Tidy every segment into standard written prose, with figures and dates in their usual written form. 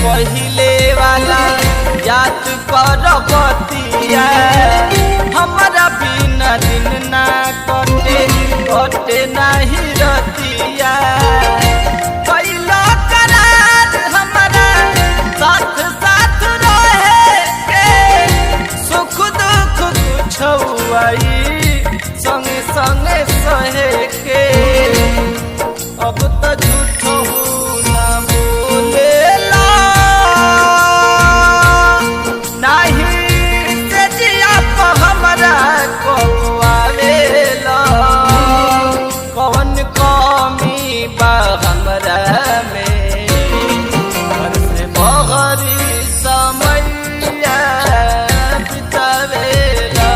पहिले वाला याद कर बतिया हमारा बिना दिन ना कटे कटे नहीं रतिया पहिला करार हमारा साथ साथ रहे के सुख दुख कुछ आई संगे संगे सहे के अब तो झूठो ना बोलेला नहीं से जिया पर हमरा को आवेला कौन कमी बा हमरा में घर से बहरी समैया बितावेला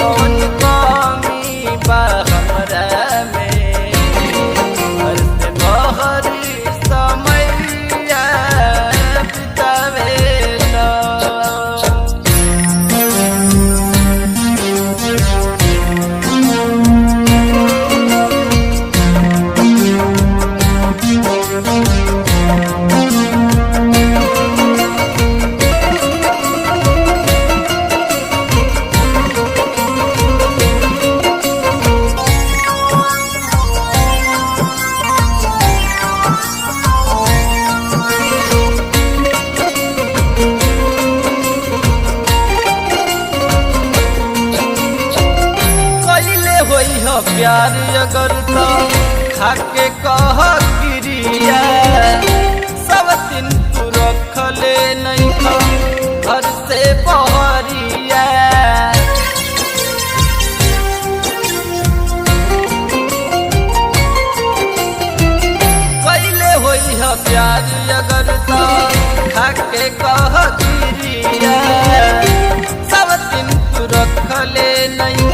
कौन कमी बा हमरा में घर से बहरी समैया बितावेला। कइले होई हो प्यार अगर तो खाके कह गिरिया सब दिन तू रखले नहीं खा घर से बहरिया कइले होई हो प्यार अगर तो खाके कह गिरिया सब दिन तू रखले नहीं